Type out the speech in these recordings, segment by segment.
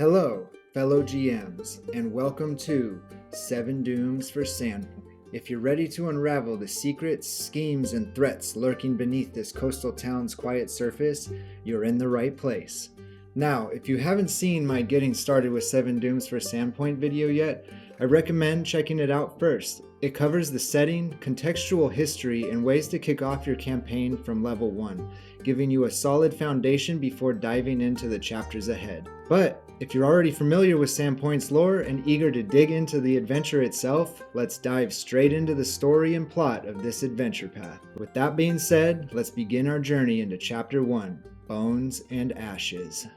Hello, fellow GMs, and welcome to 7 Dooms for Sandpoint. If you're ready to unravel the secrets, schemes, and threats lurking beneath this coastal town's quiet surface, you're in the right place. Now, if you haven't seen my Getting Started with 7 Dooms for Sandpoint video yet, I recommend checking it out first. It covers the setting, contextual history, and ways to kick off your campaign from level 1, giving you a solid foundation before diving into the chapters ahead. But if you're already familiar with Sandpoint's lore and eager to dig into the adventure itself, let's dive straight into the story and plot of this adventure path. With that being said, let's begin our journey into Chapter 1, Bones and Ashes.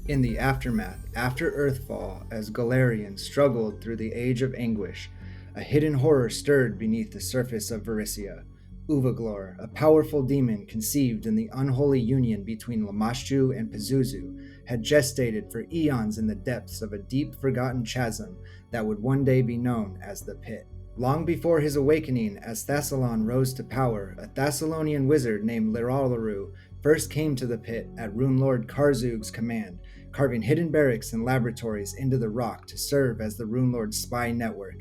In the aftermath, after Earthfall, as Galarian struggled through the Age of Anguish, a hidden horror stirred beneath the surface of Varisia. Uvaglor, a powerful demon conceived in the unholy union between Lamashtu and Pazuzu, had gestated for eons in the depths of a deep forgotten chasm that would one day be known as the Pit. Long before his awakening, as Thassalon rose to power, a Thessalonian wizard named Liralaru first came to the Pit at Runelord Karzug's command, carving hidden barracks and laboratories into the rock to serve as the Runelord's spy network.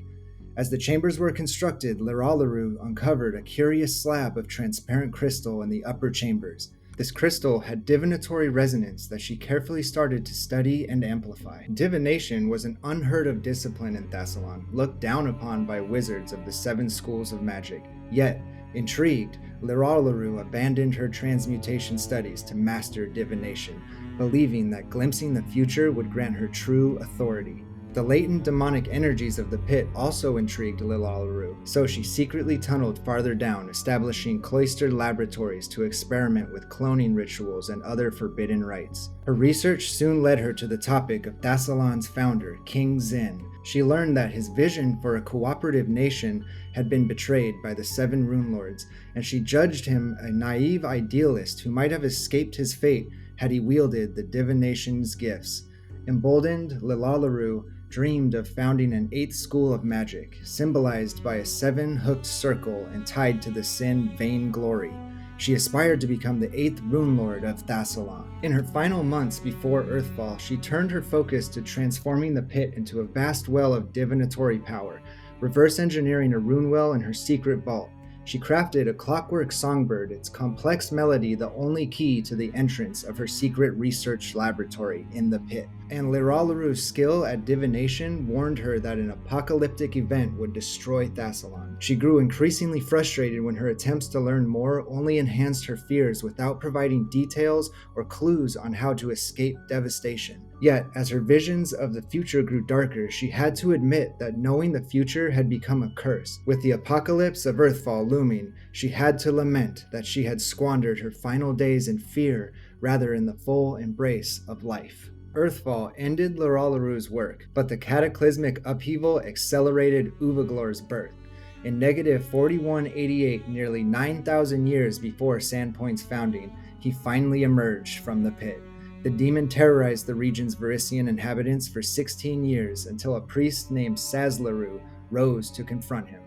As the chambers were constructed, Liralaru uncovered a curious slab of transparent crystal in the upper chambers. This crystal had divinatory resonance that she carefully started to study and amplify. Divination was an unheard of discipline in Thassalon, looked down upon by wizards of the 7 schools of magic. Yet, intrigued, Liralaru abandoned her transmutation studies to master divination, believing that glimpsing the future would grant her true authority. The latent demonic energies of the Pit also intrigued Liralaru, so she secretly tunneled farther down, establishing cloistered laboratories to experiment with cloning rituals and other forbidden rites. Her research soon led her to the topic of Thassalon's founder, King Zin. She learned that his vision for a cooperative nation had been betrayed by the 7 Runelords, and she judged him a naive idealist who might have escaped his fate had he wielded the divination's gifts. Emboldened, Liralaru dreamed of founding an 8th school of magic, symbolized by a 7-hooked circle and tied to the sin Vainglory. She aspired to become the 8th Runelord of Thassalon. In her final months before Earthfall, she turned her focus to transforming the Pit into a vast well of divinatory power, reverse engineering a runewell in her secret vault. She crafted a clockwork songbird, its complex melody the only key to the entrance of her secret research laboratory in the Pit. And Liralaru's skill at divination warned her that an apocalyptic event would destroy Thassalon. She grew increasingly frustrated when her attempts to learn more only enhanced her fears without providing details or clues on how to escape devastation. Yet, as her visions of the future grew darker, she had to admit that knowing the future had become a curse. With the apocalypse of Earthfall looming, she had to lament that she had squandered her final days in fear rather in the full embrace of life. Earthfall ended Liralaru's work, but the cataclysmic upheaval accelerated Uvaglor's birth. In negative 4188, nearly 9,000 years before Sandpoint's founding, he finally emerged from the Pit. The demon terrorized the region's Varisian inhabitants for 16 years until a priest named Sazlaru rose to confront him.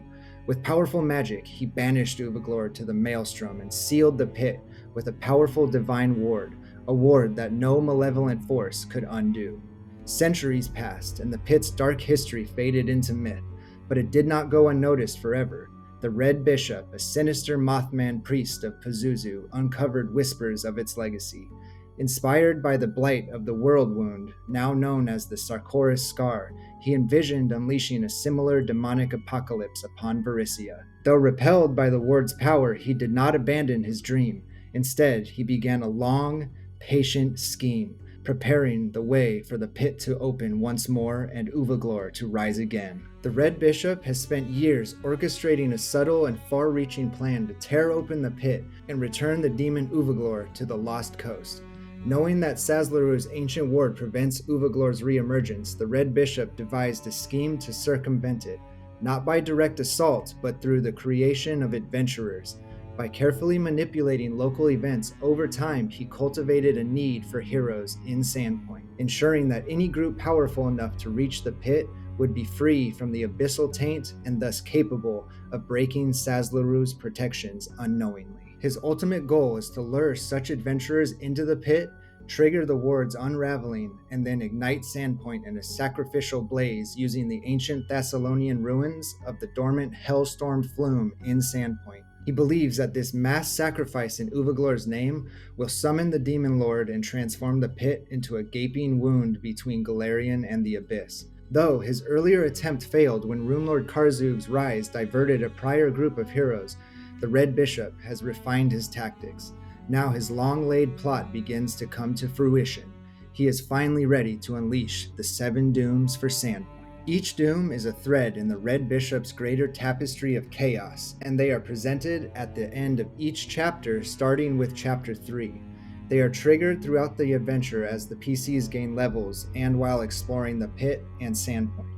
With powerful magic, he banished Uvaglor to the Maelstrom and sealed the Pit with a powerful divine ward, a ward that no malevolent force could undo. Centuries passed, and the Pit's dark history faded into myth, but it did not go unnoticed forever. The Red Bishop, a sinister Mothman priest of Pazuzu, uncovered whispers of its legacy. Inspired by the blight of the World Wound, now known as the Sarkoris Scar, he envisioned unleashing a similar demonic apocalypse upon Varisia. Though repelled by the ward's power, he did not abandon his dream. Instead, he began a long, patient scheme, preparing the way for the Pit to open once more and Uvaglor to rise again. The Red Bishop has spent years orchestrating a subtle and far-reaching plan to tear open the Pit and return the demon Uvaglor to the Lost Coast. Knowing that Sazlaru's ancient ward prevents Uvaglor's reemergence, the Red Bishop devised a scheme to circumvent it, not by direct assault, but through the creation of adventurers. By carefully manipulating local events over time, he cultivated a need for heroes in Sandpoint, ensuring that any group powerful enough to reach the Pit would be free from the abyssal taint and thus capable of breaking Sazlaru's protections unknowingly. His ultimate goal is to lure such adventurers into the Pit trigger the ward's unraveling, and then ignite Sandpoint in a sacrificial blaze using the ancient Thessalonian ruins of the dormant Hellstorm Flume in Sandpoint. He believes that this mass sacrifice in Uvaglor's name will summon the Demon Lord and transform the pit into a gaping wound between Galarian and the Abyss. Though his earlier attempt failed when Runelord Karzug's rise diverted a prior group of heroes, the Red Bishop has refined his tactics. Now his long-laid plot begins to come to fruition. He is finally ready to unleash the 7 dooms for Sandpoint. Each doom is a thread in the Red Bishop's greater tapestry of chaos, and they are presented at the end of each chapter, starting with Chapter 3. They are triggered throughout the adventure as the PCs gain levels and while exploring the pit and Sandpoint.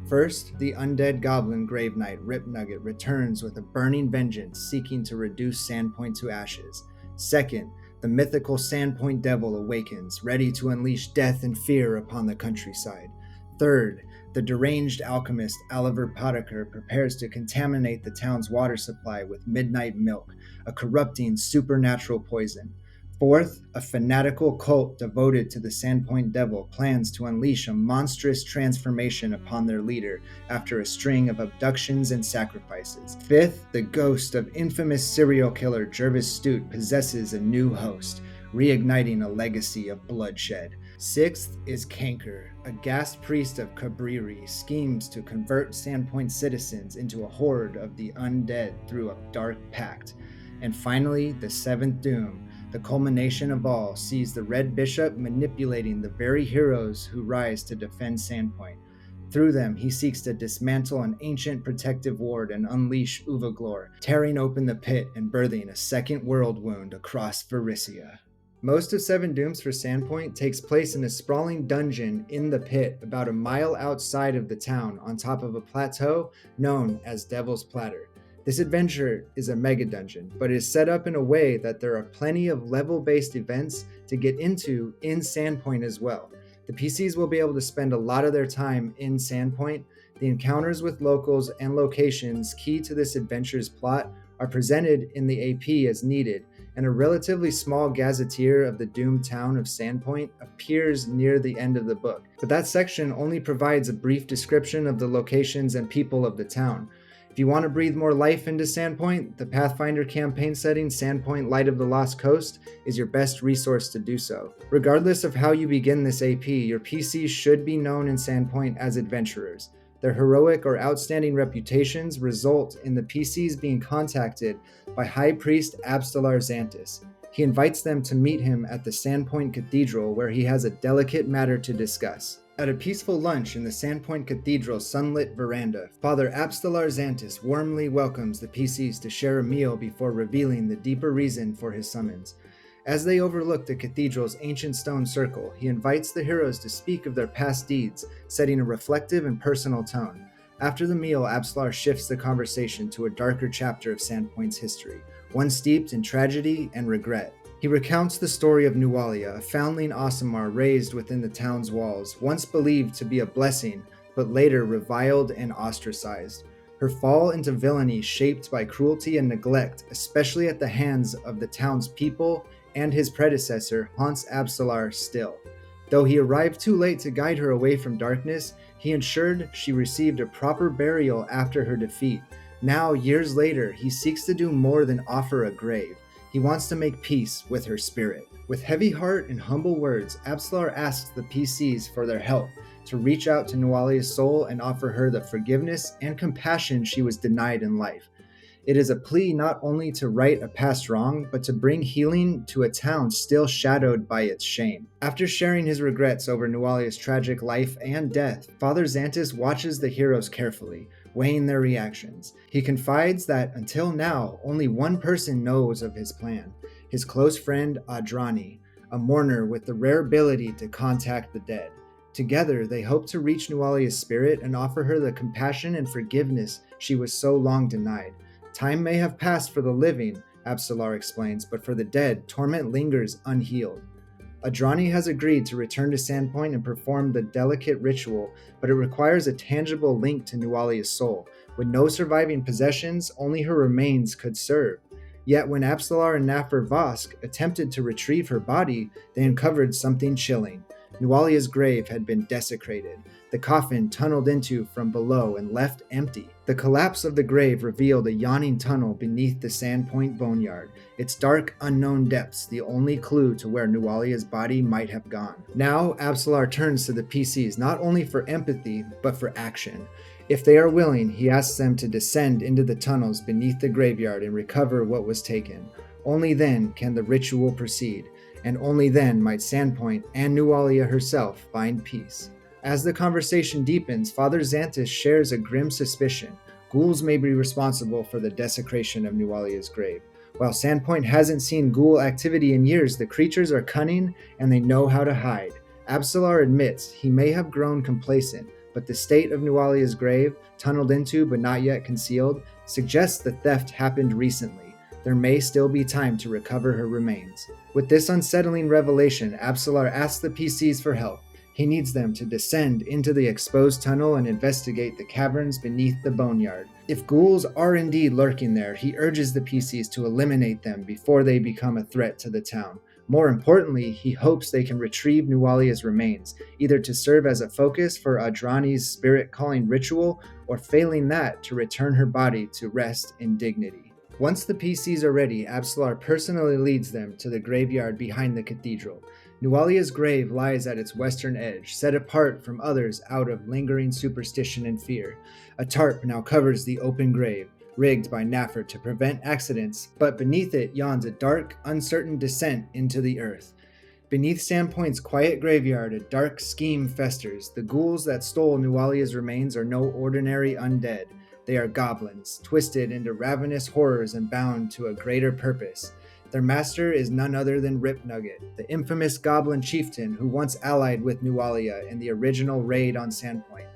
First, the undead goblin Grave Knight Ripnugget returns with a burning vengeance seeking to reduce Sandpoint to ashes. Second, the mythical Sandpoint Devil awakens, ready to unleash death and fear upon the countryside. Third, the deranged alchemist Oliver Potiker prepares to contaminate the town's water supply with midnight milk, a corrupting supernatural poison. Fourth, a fanatical cult devoted to the Sandpoint Devil plans to unleash a monstrous transformation upon their leader after a string of abductions and sacrifices. Fifth, the ghost of infamous serial killer Jervis Stute possesses a new host, reigniting a legacy of bloodshed. Sixth is Canker, a ghast priest of Cabriri, schemes to convert Sandpoint citizens into a horde of the undead through a dark pact. And finally, the 7th doom, the culmination of all, sees the Red Bishop manipulating the very heroes who rise to defend Sandpoint. Through them, he seeks to dismantle an ancient protective ward and unleash Uvaglor, tearing open the pit and birthing a second world wound across Varisia. Most of 7 Dooms for Sandpoint takes place in a sprawling dungeon in the pit about a mile outside of the town on top of a plateau known as Devil's Platter. This adventure is a mega dungeon, but it is set up in a way that there are plenty of level-based events to get into in Sandpoint as well. The PCs will be able to spend a lot of their time in Sandpoint. The encounters with locals and locations key to this adventure's plot are presented in the AP as needed, and a relatively small gazetteer of the doomed town of Sandpoint appears near the end of the book. But that section only provides a brief description of the locations and people of the town. If you want to breathe more life into Sandpoint, the Pathfinder campaign setting Sandpoint Light of the Lost Coast is your best resource to do so. Regardless of how you begin this AP, your PCs should be known in Sandpoint as adventurers. Their heroic or outstanding reputations result in the PCs being contacted by High Priest Father Zantus. He invites them to meet him at the Sandpoint Cathedral, where he has a delicate matter to discuss. At a peaceful lunch in the Sandpoint Cathedral's sunlit veranda, Father Father Zantus warmly welcomes the PCs to share a meal before revealing the deeper reason for his summons. As they overlook the cathedral's ancient stone circle, he invites the heroes to speak of their past deeds, setting a reflective and personal tone. After the meal, Absalar shifts the conversation to a darker chapter of Sandpoint's history, one steeped in tragedy and regret. He recounts the story of Nualia, a foundling aasimar raised within the town's walls, once believed to be a blessing, but later reviled and ostracized. Her fall into villainy shaped by cruelty and neglect, especially at the hands of the town's people and his predecessor, haunts Absalar still. Though he arrived too late to guide her away from darkness, he ensured she received a proper burial after her defeat. Now, years later, he seeks to do more than offer a grave. He wants to make peace with her spirit. With heavy heart and humble words, Absalar asks the PCs for their help to reach out to Nualia's soul and offer her the forgiveness and compassion she was denied in life. It is a plea not only to right a past wrong, but to bring healing to a town still shadowed by its shame. After sharing his regrets over Nualia's tragic life and death, Father Zantus watches the heroes carefully, weighing their reactions. He confides that until now, only one person knows of his plan, his close friend Adrani, a mourner with the rare ability to contact the dead. Together, they hope to reach Nualia's spirit and offer her the compassion and forgiveness she was so long denied. Time may have passed for the living, Absalar explains, but for the dead, torment lingers unhealed. Adrani has agreed to return to Sandpoint and perform the delicate ritual, but it requires a tangible link to Nualia's soul. With no surviving possessions, only her remains could serve. Yet when Absalar and Naffer Vosk attempted to retrieve her body, they uncovered something chilling. Nualia's grave had been desecrated, the coffin tunneled into from below and left empty. The collapse of the grave revealed a yawning tunnel beneath the Sandpoint Boneyard, its dark, unknown depths the only clue to where Nualia's body might have gone. Now, Absalar turns to the PCs not only for empathy, but for action. If they are willing, he asks them to descend into the tunnels beneath the graveyard and recover what was taken. Only then can the ritual proceed, and only then might Sandpoint and Nualia herself find peace. As the conversation deepens, Father Zantus shares a grim suspicion. Ghouls may be responsible for the desecration of Nualia's grave. While Sandpoint hasn't seen ghoul activity in years, the creatures are cunning and they know how to hide. Absalar admits he may have grown complacent, but the state of Nualia's grave, tunneled into but not yet concealed, suggests the theft happened recently. There may still be time to recover her remains. With this unsettling revelation, Absalar asks the PCs for help. He needs them to descend into the exposed tunnel and investigate the caverns beneath the Boneyard. If ghouls are indeed lurking there, he urges the PCs to eliminate them before they become a threat to the town. More importantly, he hopes they can retrieve Nualia's remains, either to serve as a focus for Adrani's spirit-calling ritual, or failing that, to return her body to rest in dignity. Once the PCs are ready, Absalar personally leads them to the graveyard behind the cathedral. Nualia's grave lies at its western edge, set apart from others out of lingering superstition and fear. A tarp now covers the open grave, rigged by Naffer to prevent accidents, but beneath it yawns a dark, uncertain descent into the earth. Beneath Sandpoint's quiet graveyard, a dark scheme festers. The ghouls that stole Nualia's remains are no ordinary undead. They are goblins, twisted into ravenous horrors and bound to a greater purpose. Their master is none other than Rip Nugget, the infamous goblin chieftain who once allied with Nualia in the original raid on Sandpoint.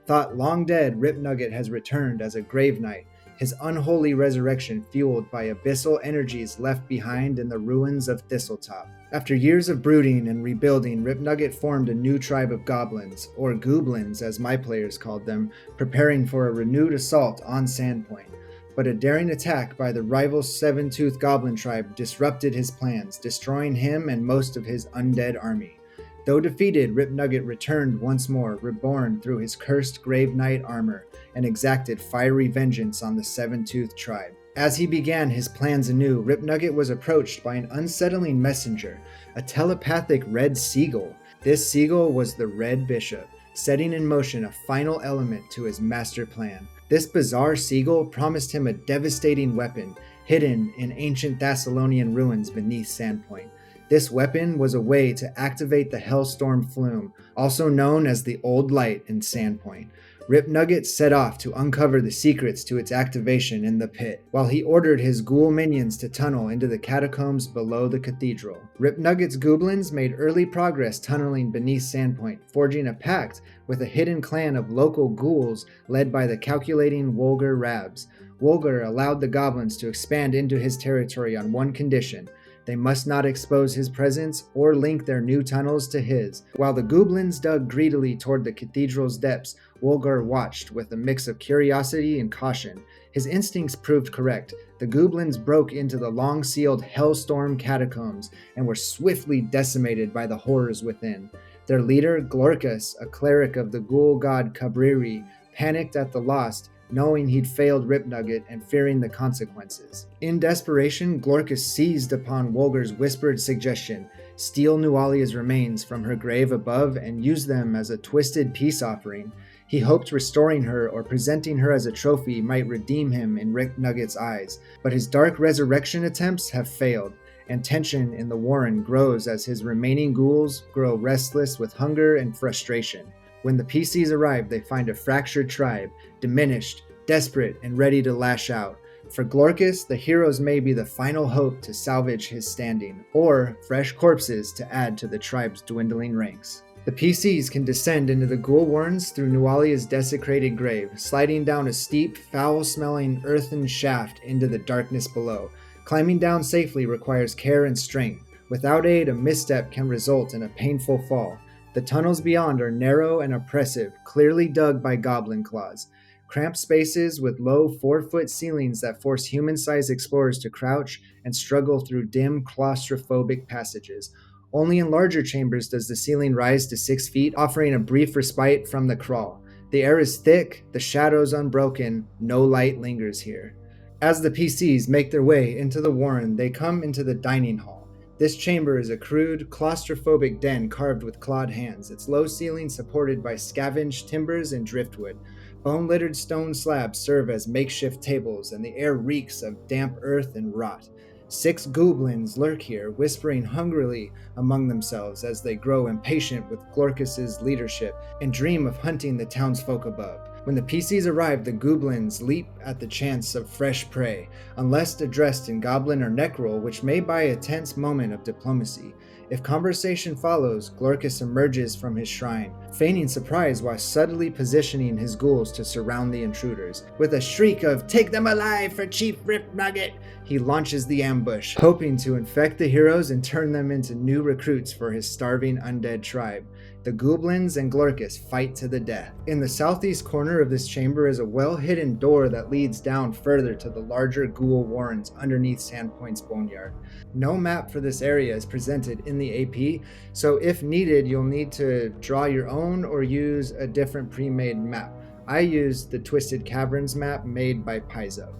Thought long dead, Rip Nugget has returned as a grave knight, his unholy resurrection fueled by abyssal energies left behind in the ruins of Thistletop. After years of brooding and rebuilding, Rip Nugget formed a new tribe of goblins, or gooblins as my players called them, preparing for a renewed assault on Sandpoint. But a daring attack by the rival Seven-Tooth Goblin tribe disrupted his plans, destroying him and most of his undead army. Though defeated, Rip Nugget returned once more, reborn through his cursed Grave Knight armor, and exacted fiery vengeance on the Seven-Tooth tribe. As he began his plans anew, Rip Nugget was approached by an unsettling messenger, a telepathic red seagull. This seagull was the Red Bishop, setting in motion a final element to his master plan. This bizarre seagull promised him a devastating weapon, hidden in ancient Thessalonian ruins beneath Sandpoint. This weapon was a way to activate the Hellstorm Flume, also known as the Old Light in Sandpoint. Rip Nugget set off to uncover the secrets to its activation in the pit, while he ordered his ghoul minions to tunnel into the catacombs below the cathedral. Rip Nugget's goblins made early progress tunneling beneath Sandpoint, forging a pact with a hidden clan of local ghouls led by the calculating Wolgar Rabs. Wolgar allowed the goblins to expand into his territory on one condition: they must not expose his presence or link their new tunnels to his. While the goblins dug greedily toward the cathedral's depths, Wolgar watched with a mix of curiosity and caution. His instincts proved correct. The goblins broke into the long-sealed Hellstorm Catacombs and were swiftly decimated by the horrors within. Their leader, Glorkus, a cleric of the ghoul god Cabriri, panicked at the loss, knowing he'd failed Rip Nugget and fearing the consequences. In desperation, Glorkus seized upon Wolgar's whispered suggestion: steal Nualia's remains from her grave above and use them as a twisted peace offering. He hoped restoring her or presenting her as a trophy might redeem him in Rip Nugget's eyes, but his dark resurrection attempts have failed, and tension in the Warren grows as his remaining ghouls grow restless with hunger and frustration. When the PCs arrive, they find a fractured tribe, diminished, desperate, and ready to lash out. For Glorkus, the heroes may be the final hope to salvage his standing, or fresh corpses to add to the tribe's dwindling ranks. The PCs can descend into the Ghoul Warrens through Nualia's desecrated grave, sliding down a steep, foul-smelling earthen shaft into the darkness below. Climbing down safely requires care and strength. Without aid, a misstep can result in a painful fall. The tunnels beyond are narrow and oppressive, clearly dug by goblin claws. cramped spaces with low 4-foot ceilings that force human-sized explorers to crouch and struggle through dim, claustrophobic passages. Only in larger chambers does the ceiling rise to 6 feet, offering a brief respite from the crawl. The air is thick, the shadows unbroken, no light lingers here. As the PCs make their way into the Warren, they come into the dining hall. This chamber is a crude, claustrophobic den carved with clawed hands, its low ceiling supported by scavenged timbers and driftwood. Bone-littered stone slabs serve as makeshift tables, and the air reeks of damp earth and rot. 6 goblins lurk here, whispering hungrily among themselves as they grow impatient with Glorkus's leadership and dream of hunting the townsfolk above. When the PCs arrive, the goblins leap at the chance of fresh prey, unless addressed in goblin or necrol, which may buy a tense moment of diplomacy. If conversation follows, Glorkus emerges from his shrine, feigning surprise while subtly positioning his ghouls to surround the intruders. With a shriek of "Take them alive for Chief Rip Nugget!" he launches the ambush, hoping to infect the heroes and turn them into new recruits for his starving undead tribe. The goblins and Glorkus fight to the death. In the southeast corner of this chamber is a well-hidden door that leads down further to the larger Ghoul Warrens underneath Sandpoint's Boneyard. No map for this area is presented in the AP, so if needed, you'll need to draw your own or use a different pre-made map. I used the Twisted Caverns map made by Paizo.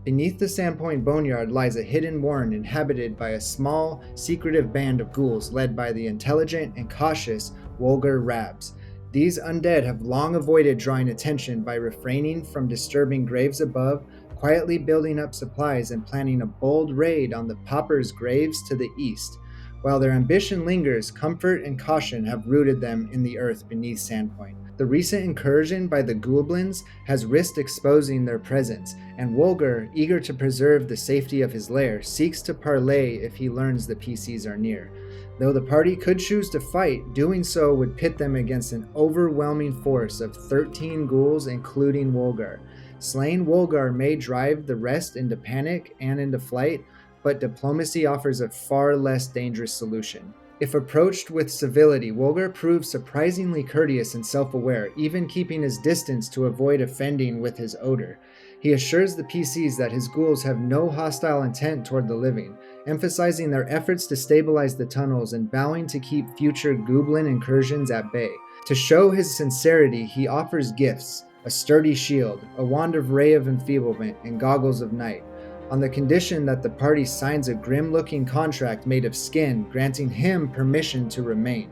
Beneath the Sandpoint Boneyard lies a hidden warren inhabited by a small, secretive band of ghouls led by the intelligent and cautious Wolgar Rabs. These undead have long avoided drawing attention by refraining from disturbing graves above, quietly building up supplies and planning a bold raid on the paupers' graves to the east. While their ambition lingers, comfort and caution have rooted them in the earth beneath Sandpoint. The recent incursion by the goblins has risked exposing their presence, and Wolgar, eager to preserve the safety of his lair, seeks to parley if he learns the PCs are near. Though the party could choose to fight, doing so would pit them against an overwhelming force of 13 ghouls, including Wolgar. Slaying Wolgar may drive the rest into panic and into flight, but diplomacy offers a far less dangerous solution. If approached with civility, Wolgar proves surprisingly courteous and self-aware, even keeping his distance to avoid offending with his odor. He assures the PCs that his ghouls have no hostile intent toward the living, emphasizing their efforts to stabilize the tunnels and vowing to keep future goblin incursions at bay. To show his sincerity, he offers gifts: a sturdy shield, a wand of ray of enfeeblement, and goggles of night, on the condition that the party signs a grim-looking contract made of skin, granting him permission to remain.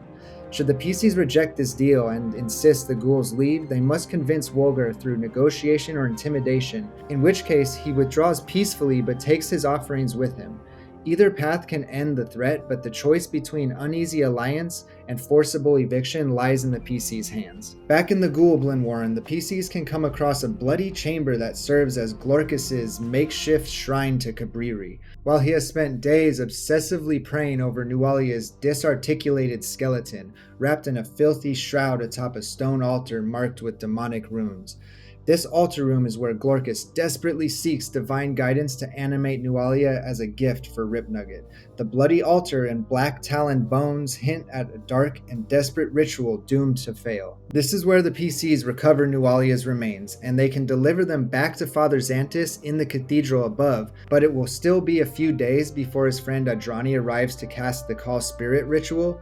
Should the PCs reject this deal and insist the ghouls leave, they must convince Wolgar through negotiation or intimidation, in which case he withdraws peacefully but takes his offerings with him. Either path can end the threat, but the choice between uneasy alliance and forcible eviction lies in the PC's hands. Back in the Goblin Warren, the PCs can come across a bloody chamber that serves as Glorkus's makeshift shrine to Cabriri. While he has spent days obsessively praying over Nualia's disarticulated skeleton, wrapped in a filthy shroud atop a stone altar marked with demonic runes. This altar room is where Glorkus desperately seeks divine guidance to animate Nualia as a gift for Ripnugget. The bloody altar and black taloned bones hint at a dark and desperate ritual doomed to fail. This is where the PCs recover Nualia's remains, and they can deliver them back to Father Zantus in the cathedral above, but it will still be a few days before his friend Adrani arrives to cast the Call Spirit ritual.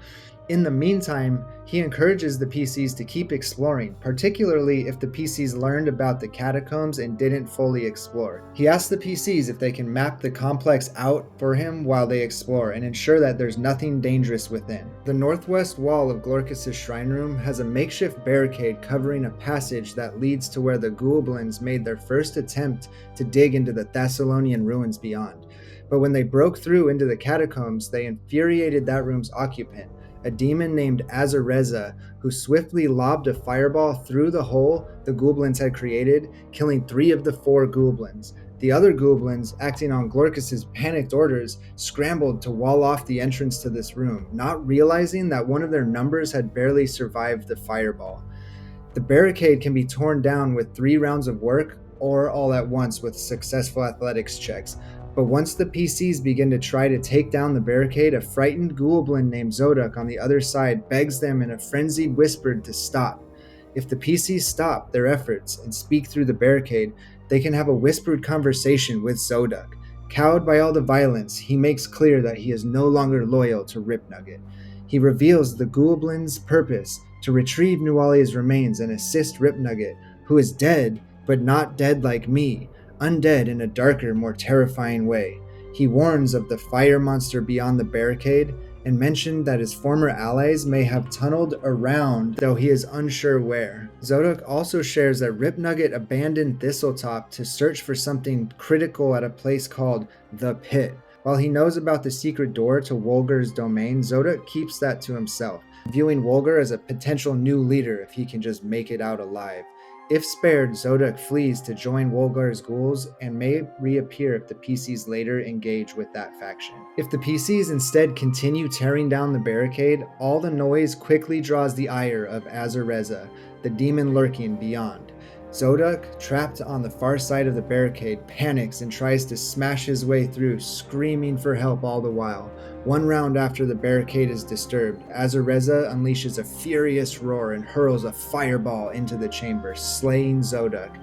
In the meantime, he encourages the PCs to keep exploring, particularly if the PCs learned about the catacombs and didn't fully explore. He asks the PCs if they can map the complex out for him while they explore and ensure that there's nothing dangerous within. The northwest wall of Glorkus's shrine room has a makeshift barricade covering a passage that leads to where the goblins made their first attempt to dig into the Thessalonian ruins beyond. But when they broke through into the catacombs, they infuriated that room's occupant, a demon named Azareza, who swiftly lobbed a fireball through the hole the goblins had created, killing 3 of the 4 goblins. The other goblins, acting on Glorkus's panicked orders, scrambled to wall off the entrance to this room, not realizing that one of their numbers had barely survived the fireball. The barricade can be torn down with 3 rounds of work, or all at once with successful athletics checks. But once the PCs begin to try to take down the barricade, a frightened goblin named Zodok on the other side begs them in a frenzied whisper to stop. If the PCs stop their efforts and speak through the barricade, they can have a whispered conversation with Zoduk. Cowed by all the violence, he makes clear that he is no longer loyal to Ripnugget. He reveals the Goblins' purpose to retrieve Nualia's remains and assist Ripnugget, who is dead, but not dead like me, undead in a darker, more terrifying way. He warns of the fire monster beyond the barricade and mentioned that his former allies may have tunneled around, though he is unsure where. Zoduk also shares that Ripnugget abandoned Thistletop to search for something critical at a place called The Pit. While he knows about the secret door to Wolgar's domain, Zoduk keeps that to himself, viewing Wolgar as a potential new leader if he can just make it out alive. If spared, Zoduk flees to join Wolgar's ghouls and may reappear if the PCs later engage with that faction. If the PCs instead continue tearing down the barricade, all the noise quickly draws the ire of Azareza, the demon lurking beyond. Zoduk, trapped on the far side of the barricade, panics and tries to smash his way through, screaming for help all the while. One round after the barricade is disturbed, Azareza unleashes a furious roar and hurls a fireball into the chamber, slaying Zoduk.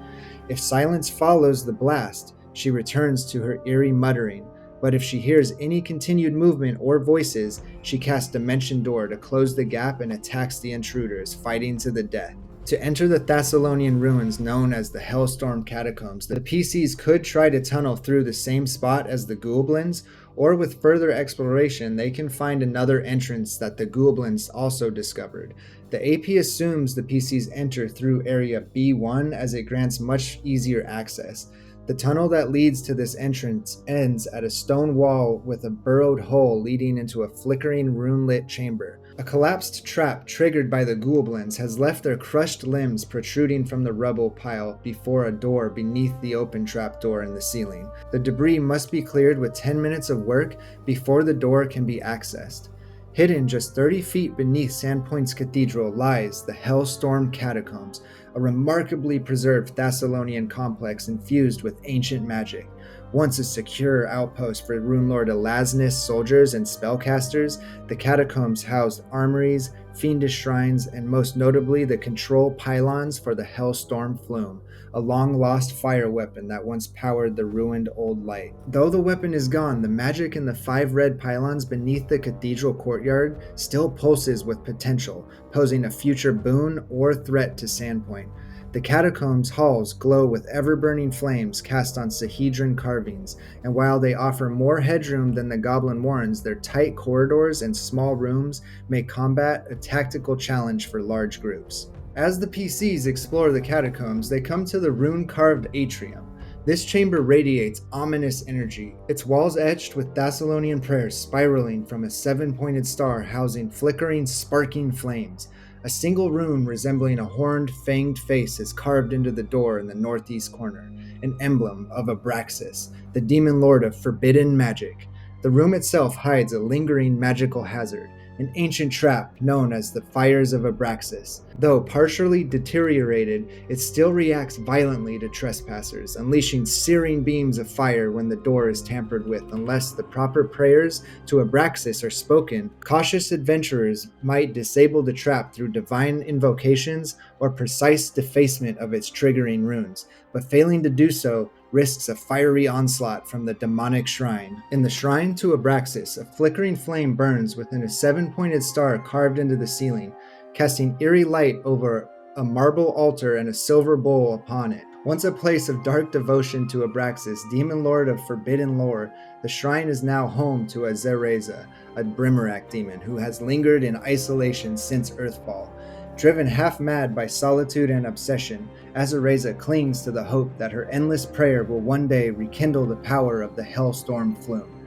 If silence follows the blast, she returns to her eerie muttering, but if she hears any continued movement or voices, she casts Dimension Door to close the gap and attacks the intruders, fighting to the death. To enter the Thessalonian ruins known as the Hellstorm Catacombs, the PCs could try to tunnel through the same spot as the Goblins, or with further exploration, they can find another entrance that the Goblins also discovered. The AP assumes the PCs enter through Area B1 as it grants much easier access. The tunnel that leads to this entrance ends at a stone wall with a burrowed hole leading into a flickering rune-lit chamber. A collapsed trap triggered by the Goblins has left their crushed limbs protruding from the rubble pile before a door beneath the open trapdoor in the ceiling. The debris must be cleared with 10 minutes of work before the door can be accessed. Hidden just 30 feet beneath Sandpoint's cathedral lies the Hellstorm Catacombs, a remarkably preserved Thessalonian complex infused with ancient magic. Once a secure outpost for Runelord Elasnus soldiers and spellcasters, the catacombs housed armories, fiendish shrines, and most notably the control pylons for the Hellstorm Flume, a long-lost fire weapon that once powered the ruined Old Light. Though the weapon is gone, the magic in the 5 red pylons beneath the cathedral courtyard still pulses with potential, posing a future boon or threat to Sandpoint. The catacombs' halls glow with ever-burning flames cast on Sahedron carvings, and while they offer more headroom than the Goblin Warrens, their tight corridors and small rooms make combat a tactical challenge for large groups. As the PCs explore the catacombs, they come to the rune-carved atrium. This chamber radiates ominous energy, its walls etched with Thessalonian prayers spiraling from a 7-pointed star housing flickering, sparking flames. A single rune resembling a horned, fanged face is carved into the door in the northeast corner, an emblem of Abraxas, the demon lord of forbidden magic. The room itself hides a lingering magical hazard, an ancient trap known as the Fires of Abraxas. Though partially deteriorated, it still reacts violently to trespassers, unleashing searing beams of fire when the door is tampered with unless the proper prayers to Abraxas are spoken. Cautious adventurers might disable the trap through divine invocations or precise defacement of its triggering runes, but failing to do so risks a fiery onslaught from the demonic shrine. In the shrine to Abraxas, a flickering flame burns within a 7-pointed star carved into the ceiling, casting eerie light over a marble altar and a silver bowl upon it. Once a place of dark devotion to Abraxas, demon lord of forbidden lore, the shrine is now home to Azareza, a Brimarak demon who has lingered in isolation since Earthfall. Driven half-mad by solitude and obsession, Azareza clings to the hope that her endless prayer will one day rekindle the power of the Hellstorm Flume.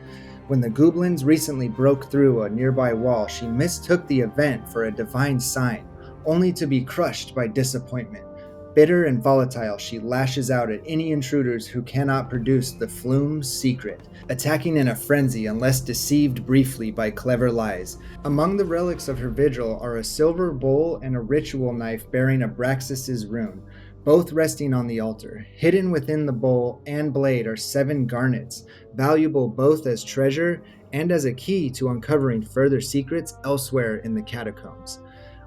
When the Goblins recently broke through a nearby wall, she mistook the event for a divine sign, only to be crushed by disappointment. Bitter and volatile, she lashes out at any intruders who cannot produce the Flume's secret, attacking in a frenzy unless deceived briefly by clever lies. Among the relics of her vigil are a silver bowl and a ritual knife bearing Abraxas' rune, both resting on the altar. Hidden within the bowl and blade are 7 garnets, valuable both as treasure and as a key to uncovering further secrets elsewhere in the catacombs.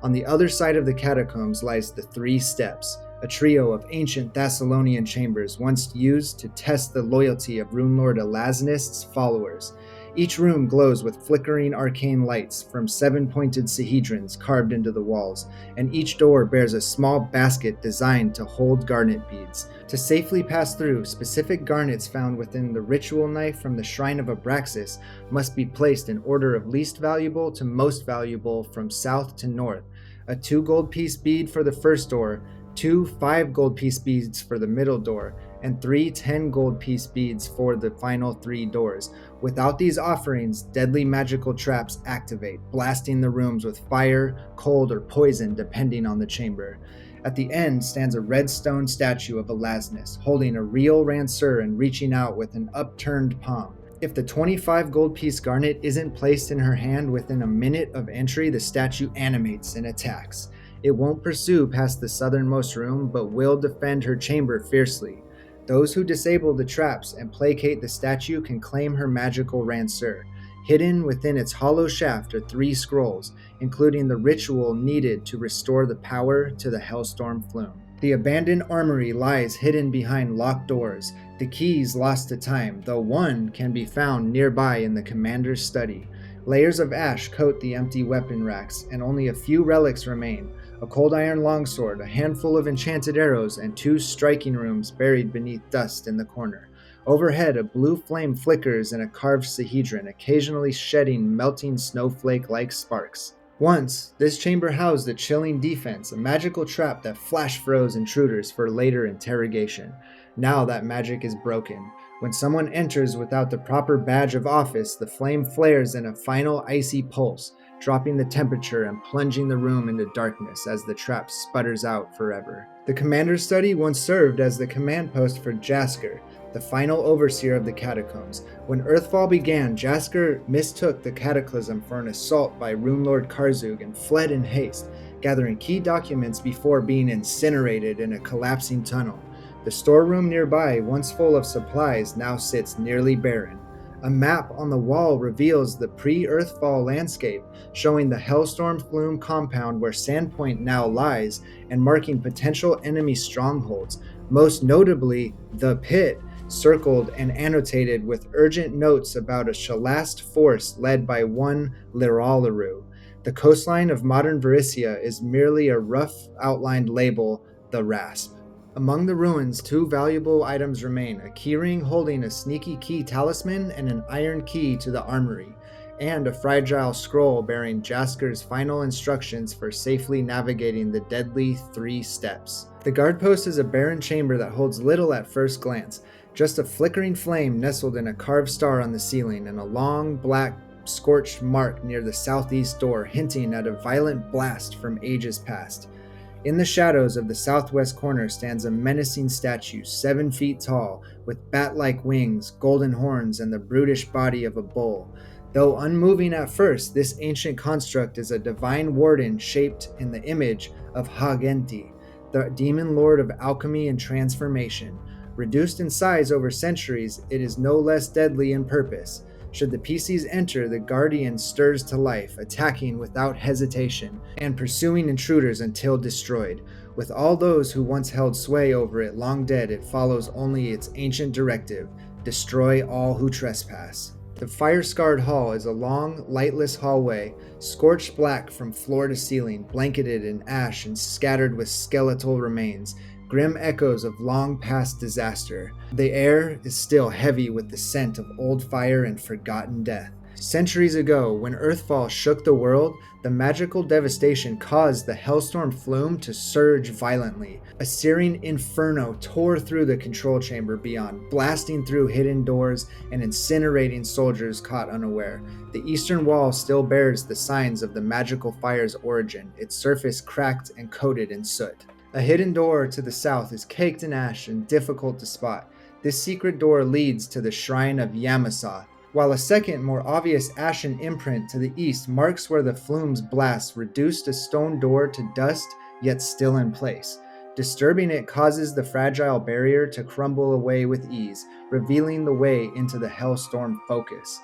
On the other side of the catacombs lies the Three Steps, a trio of ancient Thessalonian chambers once used to test the loyalty of Runelord Elazinist's followers. Each room glows with flickering arcane lights from seven-pointed sahedrons carved into the walls, and each door bears a small basket designed to hold garnet beads. To safely pass through, specific garnets found within the ritual knife from the Shrine of Abraxas must be placed in order of least valuable to most valuable from south to north. A 2 gold piece bead for the first door, 2 5 gold piece beads for the middle door, and 3 10 gold piece beads for the final 3 doors. Without these offerings, deadly magical traps activate, blasting the rooms with fire, cold, or poison depending on the chamber. At the end stands a red stone statue of Elazinus, holding a real ranseur and reaching out with an upturned palm. If the 25 gold piece garnet isn't placed in her hand within a minute of entry, the statue animates and attacks. It won't pursue past the southernmost room, but will defend her chamber fiercely. Those who disable the traps and placate the statue can claim her magical ranseur. Hidden within its hollow shaft are 3 scrolls, including the ritual needed to restore the power to the Hellstorm Flume. The abandoned armory lies hidden behind locked doors, the keys lost to time, though one can be found nearby in the commander's study. Layers of ash coat the empty weapon racks, and only a few relics remain. A cold iron longsword, a handful of enchanted arrows, and 2 striking rooms buried beneath dust in the corner. Overhead, a blue flame flickers in a carved sahedron, occasionally shedding melting snowflake-like sparks. Once, this chamber housed a chilling defense, a magical trap that flash-froze intruders for later interrogation. Now that magic is broken. When someone enters without the proper badge of office, the flame flares in a final icy pulse, dropping the temperature and plunging the room into darkness as the trap sputters out forever. The commander's study once served as the command post for Jasker, the final overseer of the catacombs. When Earthfall began, Jasker mistook the cataclysm for an assault by Runelord Karzug and fled in haste, gathering key documents before being incinerated in a collapsing tunnel. The storeroom nearby, once full of supplies, now sits nearly barren. A map on the wall reveals the pre-Earthfall landscape, showing the Hellstorm Flume compound where Sandpoint now lies, and marking potential enemy strongholds, most notably the Pit, circled and annotated with urgent notes about a Shalast force led by one Liralaru. The coastline of modern Varisia is merely a rough outlined label, the Rasp. Among the ruins, 2 valuable items remain, a keyring holding a sneaky key talisman and an iron key to the armory, and a fragile scroll bearing Jasker's final instructions for safely navigating the deadly 3 steps. The guard post is a barren chamber that holds little at first glance, just a flickering flame nestled in a carved star on the ceiling and a long, black, scorched mark near the southeast door hinting at a violent blast from ages past. In the shadows of the southwest corner stands a menacing statue, 7 feet tall, with bat-like wings, golden horns, and the brutish body of a bull. Though unmoving at first, this ancient construct is a divine warden shaped in the image of Hagenti, the demon lord of alchemy and transformation. Reduced in size over centuries, it is no less deadly in purpose. Should the PCs enter, the Guardian stirs to life, attacking without hesitation, and pursuing intruders until destroyed. With all those who once held sway over it long dead, it follows only its ancient directive: destroy all who trespass. The fire-scarred hall is a long, lightless hallway, scorched black from floor to ceiling, blanketed in ash and scattered with skeletal remains, grim echoes of long-past disaster. The air is still heavy with the scent of old fire and forgotten death. Centuries ago, when Earthfall shook the world, the magical devastation caused the Hellstorm Flume to surge violently. A searing inferno tore through the control chamber beyond, blasting through hidden doors and incinerating soldiers caught unaware. The eastern wall still bears the signs of the magical fire's origin, its surface cracked and coated in soot. A hidden door to the south is caked in ash and difficult to spot. This secret door leads to the Shrine of Yamasa, while a second, more obvious ashen imprint to the east marks where the flume's blast reduced a stone door to dust, yet still in place. Disturbing it causes the fragile barrier to crumble away with ease, revealing the way into the Hellstorm focus.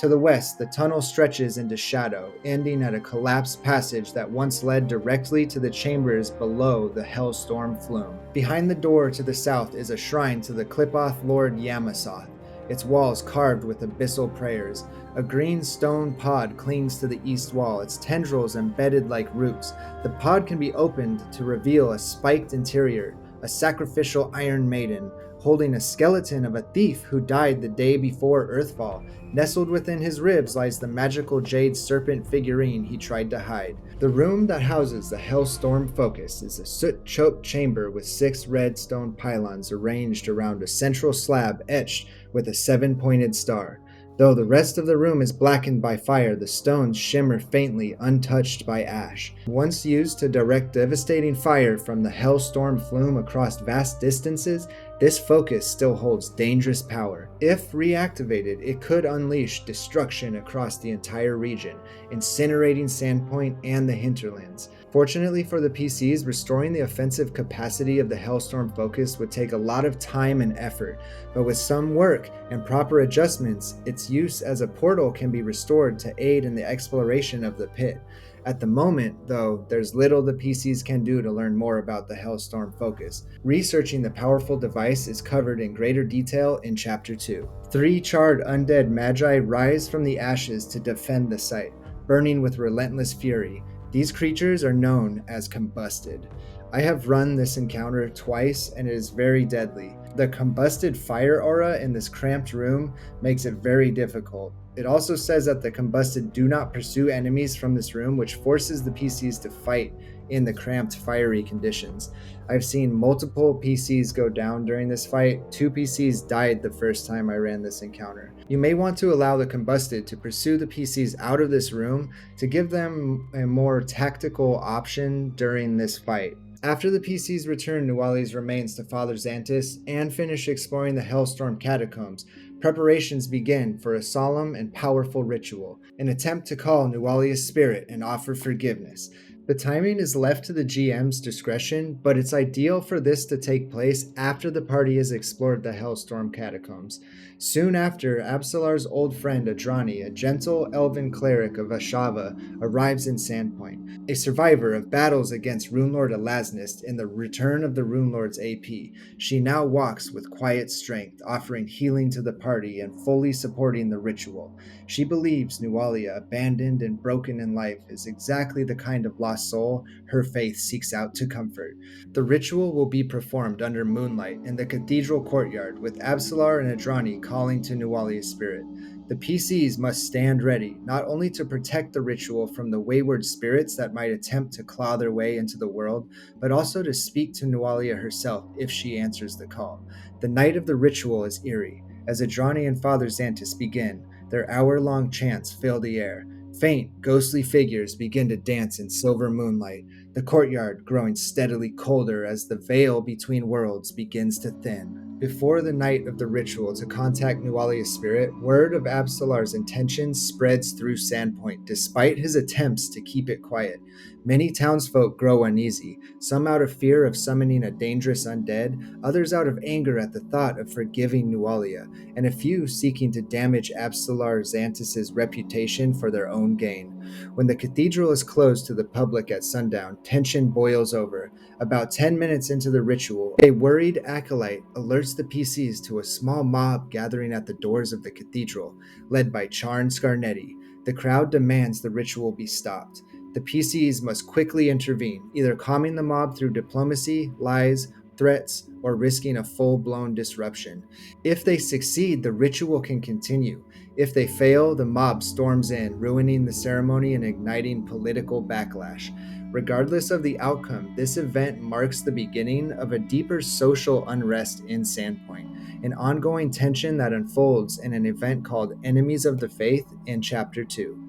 To the west, the tunnel stretches into shadow, ending at a collapsed passage that once led directly to the chambers below the Hellstorm flume. Behind the door to the south is a shrine to the Clipoth Lord Yamasoth, its walls carved with abyssal prayers. A green stone pod clings to the east wall, its tendrils embedded like roots. The pod can be opened to reveal a spiked interior, a sacrificial iron maiden, holding a skeleton of a thief who died the day before Earthfall. Nestled within his ribs lies the magical jade serpent figurine he tried to hide. The room that houses the Hellstorm Focus is a soot-choked chamber with 6 red stone pylons arranged around a central slab etched with a 7-pointed star. Though the rest of the room is blackened by fire, the stones shimmer faintly, untouched by ash. Once used to direct devastating fire from the Hellstorm flume across vast distances, this focus still holds dangerous power. If reactivated, it could unleash destruction across the entire region, incinerating Sandpoint and the hinterlands. Fortunately for the PCs, restoring the offensive capacity of the Hellstorm Focus would take a lot of time and effort, but with some work and proper adjustments, its use as a portal can be restored to aid in the exploration of the pit. At the moment, though, there's little the PCs can do to learn more about the Hellstorm Focus. Researching the powerful device is covered in greater detail in Chapter 2. 3 charred undead magi rise from the ashes to defend the site, burning with relentless fury. These creatures are known as combusted. I have run this encounter twice and it is very deadly. The combusted fire aura in this cramped room makes it very difficult. It also says that the combusted do not pursue enemies from this room, which forces the PCs to fight in the cramped, fiery conditions. I've seen multiple PCs go down during this fight. 2 PCs died the first time I ran this encounter. You may want to allow the combusted to pursue the PCs out of this room to give them a more tactical option during this fight. After the PCs return Nualia's remains to Father Zantus and finish exploring the Hellstorm Catacombs, preparations begin for a solemn and powerful ritual, an attempt to call Nualia's spirit and offer forgiveness. The timing is left to the GM's discretion, but it's ideal for this to take place after the party has explored the Hellstorm Catacombs. Soon after, Absalar's old friend Adrani, a gentle elven cleric of Ashava, arrives in Sandpoint, a survivor of battles against Runelord Alasnist in the Return of the Runelord's AP. She now walks with quiet strength, offering healing to the party and fully supporting the ritual. She believes Nualia, abandoned and broken in life, is exactly the kind of lost soul her faith seeks out to comfort. The ritual will be performed under moonlight in the cathedral courtyard, with Absalar and Adrani calling to Nualia's spirit. The PCs must stand ready, not only to protect the ritual from the wayward spirits that might attempt to claw their way into the world, but also to speak to Nualia herself if she answers the call. The night of the ritual is eerie. As Adrani and Father Zantus begin, their hour-long chants fill the air. Faint, ghostly figures begin to dance in silver moonlight, the courtyard growing steadily colder as the veil between worlds begins to thin. Before the night of the ritual to contact Nualia's spirit, word of Absalar's intentions spreads through Sandpoint, despite his attempts to keep it quiet. Many townsfolk grow uneasy, some out of fear of summoning a dangerous undead, others out of anger at the thought of forgiving Nualia, and a few seeking to damage Absalar Zantus' reputation for their own gain. When the cathedral is closed to the public at sundown, tension boils over. About 10 minutes into the ritual, a worried acolyte alerts the PCs to a small mob gathering at the doors of the cathedral, led by Charn Scarnetti. The crowd demands the ritual be stopped. The PCs must quickly intervene, either calming the mob through diplomacy, lies, threats, or risking a full-blown disruption. If they succeed, the ritual can continue. If they fail, the mob storms in, ruining the ceremony and igniting political backlash. Regardless of the outcome, this event marks the beginning of a deeper social unrest in Sandpoint, an ongoing tension that unfolds in an event called Enemies of the Faith in Chapter 2.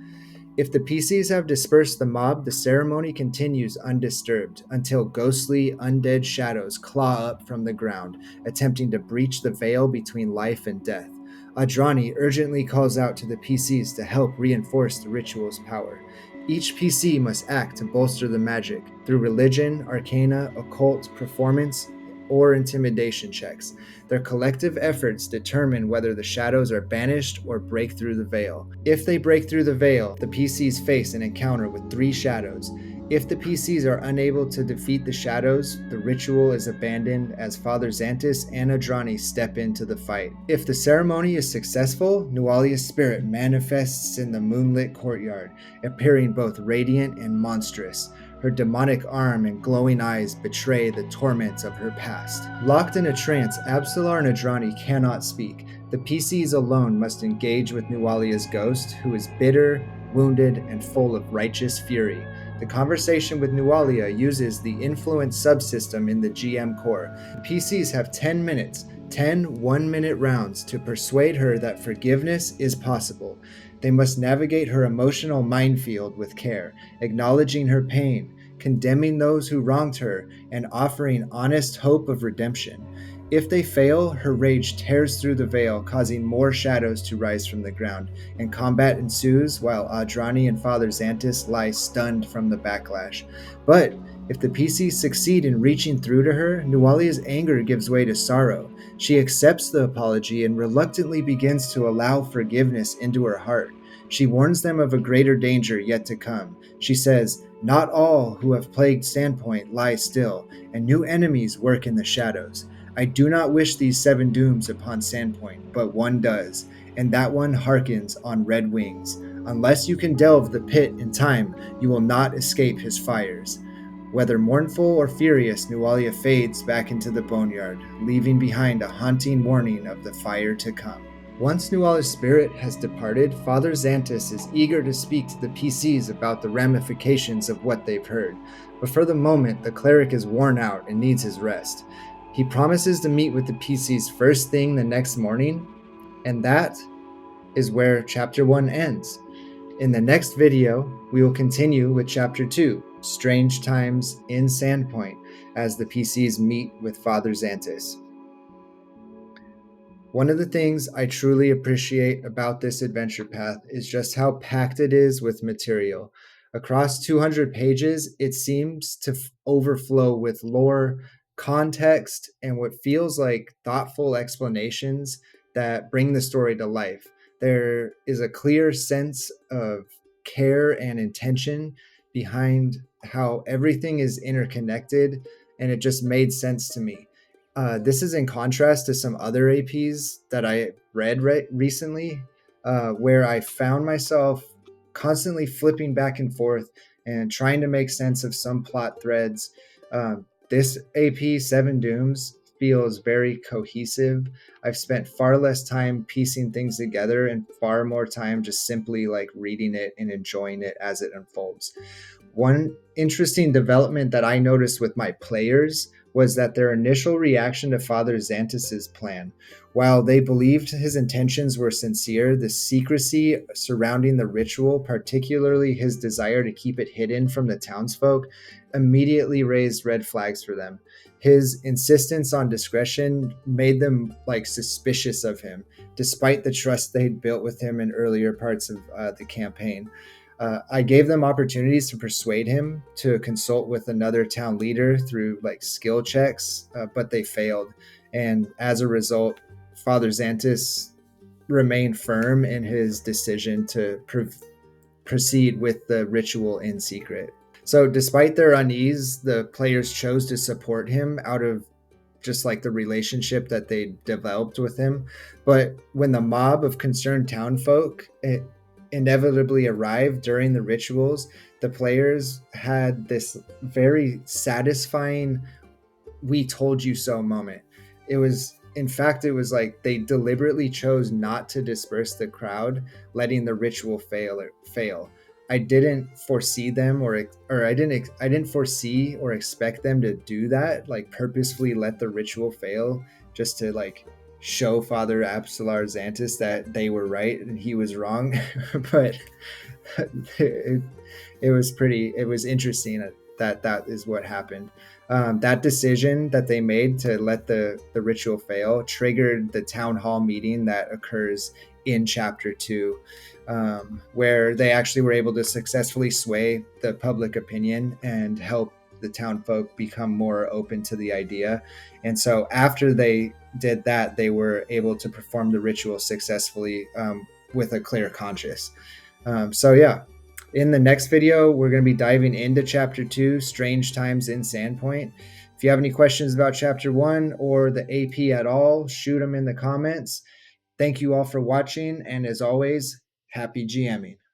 If the PCs have dispersed the mob, the ceremony continues undisturbed until ghostly, undead shadows claw up from the ground, attempting to breach the veil between life and death. Adrani urgently calls out to the PCs to help reinforce the ritual's power. Each PC must act to bolster the magic through religion, arcana, occult, performance, or intimidation checks. Their collective efforts determine whether the shadows are banished or break through the veil. If they break through the veil, the PCs face an encounter with 3 shadows. If the PCs are unable to defeat the shadows, the ritual is abandoned as Father Zantus and Adrani step into the fight. If the ceremony is successful, Nualia's spirit manifests in the moonlit courtyard, appearing both radiant and monstrous. Her demonic arm and glowing eyes betray the torments of her past. Locked in a trance, Absalar and Adrani cannot speak. The PCs alone must engage with Nualia's ghost, who is bitter, wounded, and full of righteous fury. The conversation with Nualia uses the influence subsystem in the GM core. The PCs have 10 minutes, 10 one-minute rounds to persuade her that forgiveness is possible. They must navigate her emotional minefield with care, acknowledging her pain, condemning those who wronged her, and offering honest hope of redemption. If they fail, her rage tears through the veil, causing more shadows to rise from the ground, and combat ensues while Adrani and Father Zantus lie stunned from the backlash. But if the PCs succeed in reaching through to her, Nualia's anger gives way to sorrow. She accepts the apology and reluctantly begins to allow forgiveness into her heart. She warns them of a greater danger yet to come. She says, "Not all who have plagued Sandpoint lie still, and new enemies work in the shadows. I do not wish these 7 dooms upon Sandpoint, but one does, and that one hearkens on red wings. Unless you can delve the pit in time, you will not escape his fires." Whether mournful or furious, Nualia fades back into the Boneyard, leaving behind a haunting warning of the fire to come. Once Nualia's spirit has departed, Father Zantus is eager to speak to the PCs about the ramifications of what they've heard. But for the moment, the cleric is worn out and needs his rest. He promises to meet with the PCs first thing the next morning, and that is where Chapter 1 ends. In the next video, we will continue with Chapter 2, Strange Times in Sandpoint, as the PCs meet with Father Zantus. One of the things I truly appreciate about this adventure path is just how packed it is with material. Across 200 pages, it seems to overflow with lore, context, and what feels like thoughtful explanations that bring the story to life. There is a clear sense of care and intention behind how everything is interconnected, and it just made sense to me. This is in contrast to some other APs that I read recently, where I found myself constantly flipping back and forth and trying to make sense of some plot threads. This AP, Seven Dooms, feels very cohesive. I've spent far less time piecing things together and far more time just simply like reading it and enjoying it as it unfolds. One interesting development that I noticed with my players was that their initial reaction to Father Zantus's plan. While they believed his intentions were sincere, the secrecy surrounding the ritual, particularly his desire to keep it hidden from the townsfolk, immediately raised red flags for them. His insistence on discretion made them suspicious of him, despite the trust they'd built with him in earlier parts of the campaign. I gave them opportunities to persuade him to consult with another town leader through skill checks, but they failed. And as a result, Father Zantus remained firm in his decision to proceed with the ritual in secret. So despite their unease, the players chose to support him out of just the relationship that they developed with him. But when the mob of concerned townfolk inevitably arrived during the rituals, the players had this very satisfying "we told you so" moment. It was like they deliberately chose not to disperse the crowd, letting the ritual fail. I didn't foresee them or I didn't foresee or expect them to do that, purposefully let the ritual fail just to show Father Absalar Zantus that they were right and he was wrong. But it was interesting that is what happened. That decision that they made to let the ritual fail triggered the town hall meeting that occurs in Chapter 2, where they actually were able to successfully sway the public opinion and help the town folk become more open to the idea. And so after they did that, they were able to perform the ritual successfully with a clear conscience. So yeah, in the next video, we're going to be diving into Chapter 2, Strange Times in Sandpoint. If you have any questions about Chapter 1 or the AP at all, shoot them in the comments. Thank you all for watching, and as always, happy GMing.